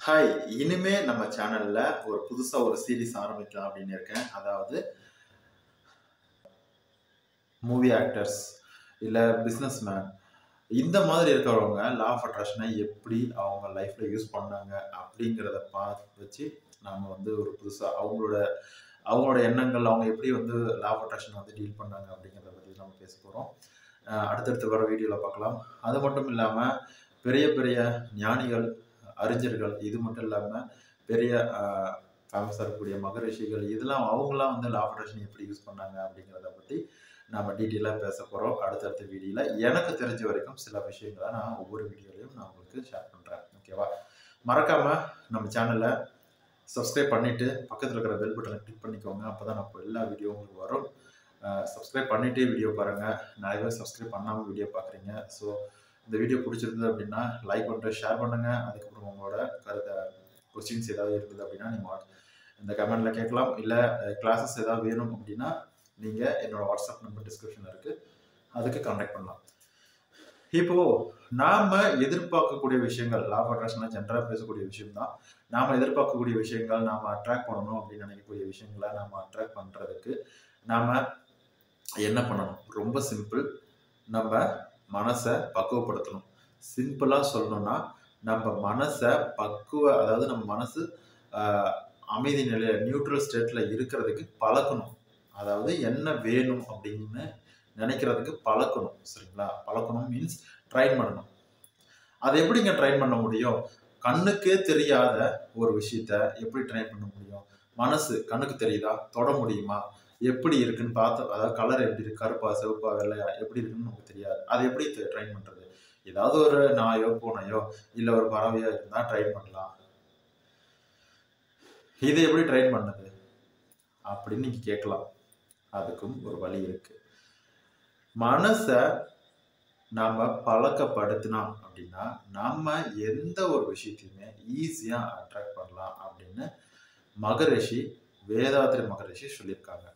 Hi! இனிமே நம்ம சேனல்ல புதுசா ஒரு சீரிஸ் ஆரம்பிக்கலாம் அப்படின்னு இருக்கேன். அதாவது மூவி ஆக்டர்ஸ் இல்ல பிசினஸ்மேன் இந்த மாதிரி இருக்கிறவங்க லா ஆஃப் அட்ராக்ஷனை எப்படி அவங்க லைஃப்ல யூஸ் பண்ணாங்க அப்படிங்கிறத வச்சு நாம ஒரு புதுசா அவங்களோட அவங்களோட எண்ணங்கள் அவங்க எப்படி லா ஆஃப் அட்ராக்ஷன் டீல் பண்ணாங்க அப்படிங்கிறத பத்தி நம்ம பேச போறோம். அடுத்தடுத்து வர வீடியோல பார்க்கலாம். அது மட்டும் இல்லாம பெரிய பெரிய ஞானிகள், அறிஞர்கள் இது மட்டும் இல்லாம பெரிய ஃபேமஸாக இருக்கக்கூடிய மகரிஷிகள் இதெல்லாம் அவங்களாம் லா ஆஃப் அட்ராக்ஷன் எப்படி யூஸ் பண்ணாங்க அப்படிங்கிறத பற்றி நம்ம டீட்டெயிலாக பேச போகிறோம் அடுத்தடுத்த வீடியோவில். எனக்கு தெரிஞ்ச வரைக்கும் சில விஷயங்களை நான் ஒவ்வொரு வீடியோலையும் நான் உங்களுக்கு ஷேர் பண்ணுறேன். ஓகேவா? மறக்காமல் நம்ம சேனலை சப்ஸ்கிரைப் பண்ணிவிட்டு பக்கத்தில் இருக்கிற பெல் பட்டனை கிளிக் பண்ணிக்கோங்க. அப்போ தான் நம்ம எல்லா வீடியோ உங்களுக்கு வரும். சப்ஸ்கிரைப் பண்ணிவிட்டு வீடியோ பாருங்கள். நிறைய பேர் சப்ஸ்கிரைப் பண்ணாமல் வீடியோ பார்க்குறீங்க. ஸோ இந்த வீடியோ பிடிச்சிருந்தது அப்படின்னா லைக் பண்ணிட்டு ஷேர் பண்ணுங்கள். அதுக்கப்புறம் உங்களோட கொஸ்டின்ஸ் ஏதாவது இருந்தது அப்படின்னா நீங்கள் இந்த கமெண்ட்டில் கேட்கலாம். இல்லை கிளாஸஸ் ஏதாவது வேணும் அப்படின்னா நீங்கள் என்னோடய வாட்ஸ்அப் நம்பர் டிஸ்கிரிப்ஷனில் இருக்குது, அதுக்கு கான்டாக்ட் பண்ணலாம். இப்போது நாம் எதிர்பார்க்கக்கூடிய விஷயங்கள் லா ஆஃப் அட்ராக்ஷனில் ஜென்ரலாக பேசக்கூடிய விஷயம் தான். நாம் எதிர்பார்க்கக்கூடிய விஷயங்கள், நாம் அட்ராக்ட் பண்ணணும் அப்படின்னு நினைக்கக்கூடிய விஷயங்களை நாம் அட்ராக்ட் பண்ணுறதுக்கு நாம் என்ன பண்ணணும்? ரொம்ப சிம்பிள். நம்ம மனசை பக்குவப்படுத்தணும். சிம்பிளாக சொல்லணும்னா நம்ம மனசை அதாவது நம்ம மனசு அமைதி நிலையில் நியூட்ரல் ஸ்டேட்டில் இருக்கிறதுக்கு பழக்கணும். அதாவது என்ன வேணும் அப்படின்னு நினைக்கிறதுக்கு பழக்கணும். சரிங்களா? பழக்கணும் மீன்ஸ் ட்ரைன் பண்ணணும். அதை எப்படிங்க ட்ரைன் பண்ண முடியும்? கண்ணுக்கே தெரியாத ஒரு விஷயத்த எப்படி ட்ரைன் பண்ண முடியும்? மனசு கண்ணுக்கு தெரியுதா? தொட முடியுமா? எப்படி இருக்குன்னு பார்த்து, அதாவது கலர் எப்படி இருக்கு, கருப்பா சிவப்பா வெள்ளையா எப்படி இருக்குன்னு நமக்கு தெரியாது. அதை எப்படி ட்ரைன் பண்ணுறது? ஏதாவது ஒரு நாயோ பூனையோ இல்லை ஒரு பறவையோ இருந்தால் ட்ரைன் பண்ணலாம். இதை எப்படி ட்ரைன் பண்ணது அப்படின்னு நீங்க கேட்கலாம். அதுக்கும் ஒரு வழி இருக்கு. மனசை நாம பழக்கப்படுத்தினா அப்படின்னா நம்ம எந்த ஒரு விஷயத்தையுமே ஈஸியா அட்ராக்ட் பண்ணலாம் அப்படின்னு வேதாத்ரி மகரிஷி சொல்லியிருக்காங்க.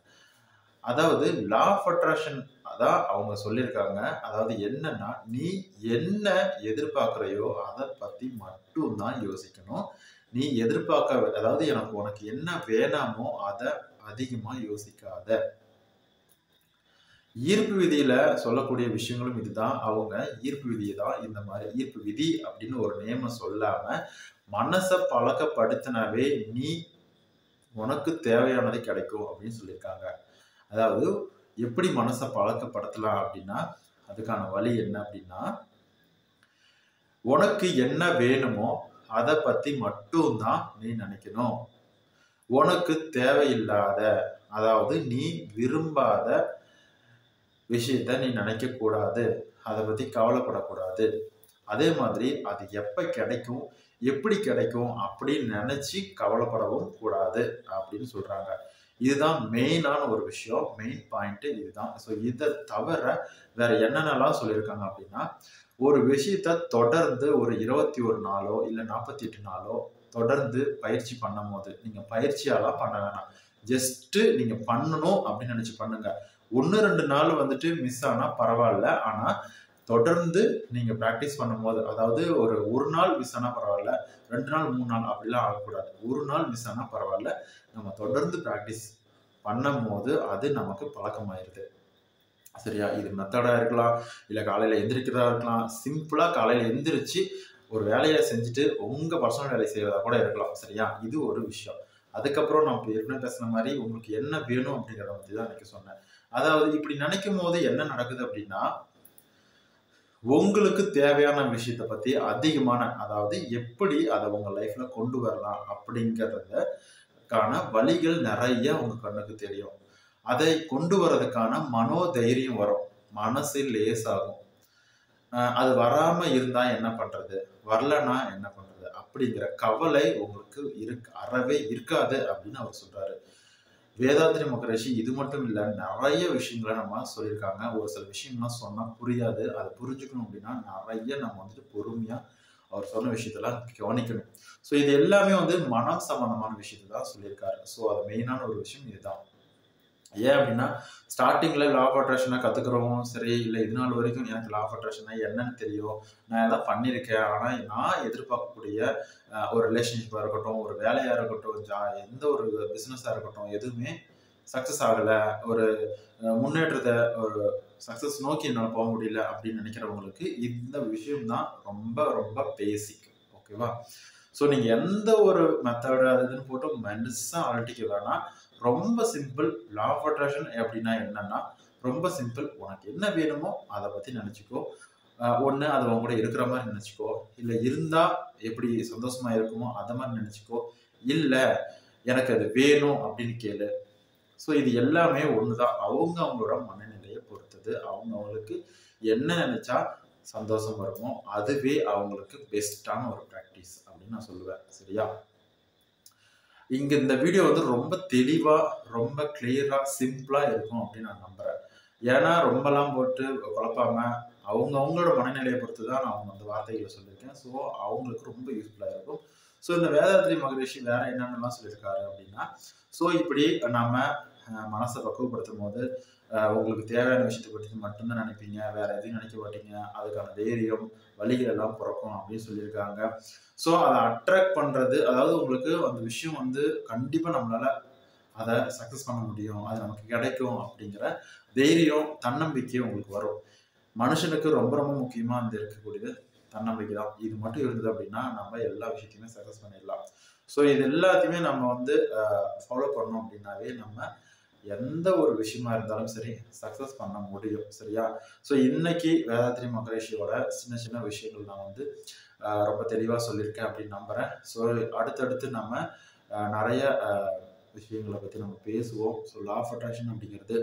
அதாவது லா ஆஃப் அட்ராக்ஷன் அதான் அவங்க சொல்லியிருக்காங்க. அதாவது என்னன்னா, நீ என்ன எதிர்பார்க்கிறையோ அதை பத்தி மட்டும்தான் யோசிக்கணும். நீ அதாவது உனக்கு என்ன வேணாமோ அதை அதிகமா யோசிக்காத. ஈர்ப்பு விதியில சொல்லக்கூடிய விஷயங்களும் இதுதான். அவங்க ஈர்ப்பு விதியை தான் இந்த மாதிரி ஈர்ப்பு விதி அப்படின்னு ஒரு நேம சொல்லாம மனசை பழக்கப்படுத்தினாவே நீ உனக்கு தேவையானது கிடைக்கும் அப்படின்னு சொல்லியிருக்காங்க. அதாவது எப்படி மனசை பழக்கப்படுத்தலாம் அப்படின்னா, அதுக்கான வழி என்ன அப்படின்னா, உனக்கு என்ன வேணுமோ அதை பத்தி மட்டும்தான் நீ நினைக்கணும். உனக்கு தேவையில்லாத, அதாவது நீ விரும்பாத விஷயத்த நீ நினைக்க கூடாது. அதை பத்தி கவலைப்படக்கூடாது. அதே மாதிரி அது எப்ப கிடைக்கும், எப்படி கிடைக்கும் அப்படின்னு நினைச்சு கவலைப்படவும் கூடாது அப்படின்னு சொல்றாங்க. இதுதான் மெயினான ஒரு விஷயம். மெயின் பாயிண்ட் இதுதான். ஸோ இதை தவிர வேற என்னென்னலாம் சொல்லியிருக்காங்க அப்படின்னா, ஒரு விஷயத்த தொடர்ந்து ஒரு 21 நாளோ இல்லை 48 நாளோ தொடர்ந்து பயிற்சி பண்ணும் போது, நீங்க பயிற்சியாலாம் பண்ண வேணாம், ஜஸ்ட் நீங்க பண்ணணும் அப்படின்னு நினைச்சு பண்ணுங்க. 1-2 நாள் மிஸ் ஆனா பரவாயில்ல. ஆனா தொடர்ந்து நீங்க பிராக்டிஸ் பண்ணும்போது, அதாவது ஒரு நாள் மிஸ் ஆனா பரவாயில்ல, 2 நாள் 3 நாள் அப்படிலாம் ஆகக்கூடாது. ஒரு நாள் மிஸ் ஆனா பரவாயில்ல. நம்ம தொடர்ந்து பிராக்டிஸ் பண்ணும் போது அது நமக்கு பழக்கமாயிருது. சரியா? இது மெத்தடா இருக்கலாம், இல்ல காலையில எந்திரிக்கிறதா இருக்கலாம். சிம்பிளா காலையில எந்திரிச்சு ஒரு வேலையை செஞ்சுட்டு உங்க பர்சனல் வேலை செய்யறதா கூட இருக்கலாம். சரியா? இது ஒரு விஷயம். அதுக்கப்புறம் நான் ஏற்கனவே பேசின மாதிரி உங்களுக்கு என்ன வேணும் அப்படிங்கிறத பத்தி தான் எனக்கு சொன்னேன். அதாவது இப்படி நினைக்கும் போது என்ன நடக்குது அப்படின்னா, உங்களுக்கு தேவையான விஷயத்த பத்தி அதிகமான, அதாவது எப்படி அதை உங்க லைஃப்ல கொண்டு வரலாம் அப்படிங்கிறதுக்கான வழிகள் நிறைய உங்க கண்ணுக்கு தெரியும். அதை கொண்டு வர்றதுக்கான மனோதைரியம் வரும். மனசு லேசாகும். அது வராம இருந்தா என்ன பண்றது, வரலன்னா என்ன பண்றது அப்படிங்கிற கவலை உங்களுக்கு அறவே இருக்காது அப்படின்னு அவர் சொல்றாரு. வேதாத்ரி மகரிஷி இது மட்டும் இல்லை, நிறைய விஷயங்களை நம்ம சொல்லியிருக்காங்க. ஒரு சில விஷயங்கள்லாம் சொன்னால் புரியாது. அதை புரிஞ்சுக்கணும் அப்படின்னா நிறைய நம்ம பொறுமையாக அவர் சொன்ன விஷயத்தெல்லாம் கவனிக்கணும். ஸோ இது எல்லாமே மனம் சம்பந்தமான விஷயத்தை தான் சொல்லியிருக்காரு. ஸோ அது மெயினான ஒரு விஷயம் இதுதான். ஏன் அப்படின்னா ஸ்டார்டிங்கில் லா ஆஃப் அட்ராக்ஷனை கற்றுக்கிறவங்களும் சரி, இல்லை இது நாள் வரைக்கும் எனக்கு லா ஆஃப் அட்ராக்ஷனா என்னன்னு தெரியும், நான் எல்லாம் பண்ணியிருக்கேன், ஆனால் நான் எதிர்பார்க்கக்கூடிய ஒரு ரிலேஷன்ஷிப்பாக இருக்கட்டும், ஒரு வேலையாக இருக்கட்டும், எந்த ஒரு பிஸ்னஸாக இருக்கட்டும், எதுவுமே சக்ஸஸ் ஆகலை, ஒரு முன்னேற்றத்தை ஒரு சக்ஸஸ் நோக்கி என்னால் போக முடியல அப்படின்னு நினைக்கிறவங்களுக்கு இந்த விஷயம் தான் ரொம்ப ரொம்ப பேசிக். ஓகேவா? ஸோ நீங்கள் எந்த ஒரு மெத்தடு அது இதுன்னு போட்டு மென்ஸாக அழட்டிக்க வேணாம். ரொம்ப சிம்பிள். லா ஆஃப் அட்ராக்ஷன் அப்படின்னா என்னன்னா ரொம்ப சிம்பிள். உனக்கு என்ன வேணுமோ அதை பற்றி நினச்சிக்கோ. ஒன்று அது உங்க கூட இருக்கிற மாதிரி நினச்சிக்கோ, இல்லை இருந்தால் எப்படி சந்தோஷமா இருக்குமோ அதை மாதிரி நினச்சிக்கோ, இல்லை எனக்கு அது வேணும் அப்படின்னு கேளு. ஸோ இது எல்லாமே ஒன்று தான். அவங்களோட மனநிலையை பொறுத்தது. அவங்களுக்கு என்ன நினைச்சா சந்தோஷம் வருமோ அதுவே அவங்களுக்கு பெஸ்ட்டான ஒரு ப்ராக்டிஸ் அப்படின்னு நான் சொல்லுவேன். சரியா? இங்க இந்த வீடியோ வந்து ரொம்ப தெளிவா, ரொம்ப கிளியரா, சிம்பிளா இருக்கும் அப்படின்னு நான் நம்புறேன். ஏன்னா ரொம்பலாம் போட்டு குழப்பாம அவங்களோட மனநிலையை பொறுத்து தான் நான் அந்த வார்த்தைகளை சொல்லியிருக்கேன். ஸோ அவங்களுக்கு ரொம்ப யூஸ்ஃபுல்லா இருக்கும். ஸோ இந்த வேதாத்ரி மகரிஷி வேற என்னென்னலாம் சொல்லியிருக்காரு அப்படின்னா, ஸோ இப்படி நாம மனசை பக்குவப்படுத்தும் போது உங்களுக்கு தேவையான விஷயத்தை பற்றி மட்டும்தான் நினைப்பீங்க, வேற எதையும் நினைக்க மாட்டீங்க, அதுக்கான தைரியம் வழிகள் எல்லாம் பிறக்கும் அப்படின்னு சொல்லியிருக்காங்க. ஸோ அதை அட்ராக்ட் பண்றது, அதாவது உங்களுக்கு அந்த விஷயம் வந்து கண்டிப்பா நம்மளால அதை சக்சஸ் பண்ண முடியும், அது நமக்கு கிடைக்கும் அப்படிங்கிற தைரியம் தன்னம்பிக்கை உங்களுக்கு வரும். மனுஷனுக்கு ரொம்ப ரொம்ப முக்கியமா வந்து இருக்கக்கூடியது தன்னம்பிக்கை தான். இது மட்டும் இருந்தது அப்படின்னா நம்ம எல்லா விஷயத்தையுமே சக்சஸ் பண்ணிடலாம். ஸோ இது எல்லாத்தையுமே நம்ம வந்து ஃபாலோ பண்ணோம் அப்படின்னாவே நம்ம எந்த ஒரு விஷயமா இருந்தாலும் சரி சக்சஸ் பண்ண முடியும். சரியா? ஸோ இன்னைக்கு வேதாத்ரி மகரிஷியோட சின்ன சின்ன விஷயங்கள் நான் வந்து ரொம்ப தெளிவாக சொல்லியிருக்கேன் அப்படின்னு நம்புறேன். ஸோ அடுத்தடுத்து நம்ம நிறைய விஷயங்களை பற்றி நம்ம பேசுவோம். ஸோ லா ஆஃப் அட்ராக்ஷன் அப்படிங்கிறது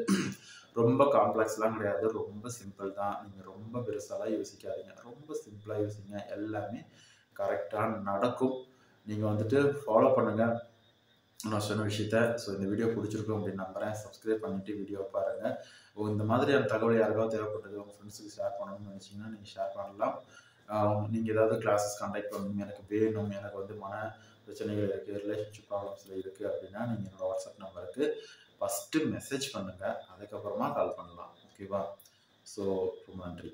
ரொம்ப காம்ப்ளெக்ஸ்லாம் கிடையாது, ரொம்ப சிம்பிள் தான். நீங்கள் ரொம்ப பெருசாலாம் யோசிக்காதீங்க, ரொம்ப சிம்பிளாக யோசிங்க, எல்லாமே கரெக்டாக நடக்கும். நீங்கள் வந்துட்டு ஃபாலோ பண்ணுங்கள் நான் சொன்ன விஷயத்த. ஸோ இந்த வீடியோ பிடிச்சிருக்கும் அப்படின்னு நம்புறேன். சப்ஸ்கிரைப் பண்ணிட்டு வீடியோ பாருங்க. இந்த மாதிரியான தகவல் யாருக்காவது தேவைப்பட்டது உங்கள் ஃப்ரெண்ட்ஸுக்கு ஷேர் பண்ணணும்னு நினச்சிங்கன்னா நீங்கள் ஷேர் பண்ணலாம். நீங்கள் ஏதாவது கிளாஸஸ் கண்டக்ட் பண்ணணும், எனக்கு வேணும், எனக்கு வந்து மன பிரச்சனைகள் இருக்குது, ரிலேஷன்ஷிப் ப்ராப்ளம்ஸில் இருக்குது அப்படின்னா நீங்கள் என்னோடய வாட்ஸ்அப் நம்பருக்கு ஃபஸ்ட்டு மெசேஜ் பண்ணுங்கள், அதுக்கப்புறமா கால் பண்ணலாம். ஓகேவா? ஸோ ரொம்ப நன்றி.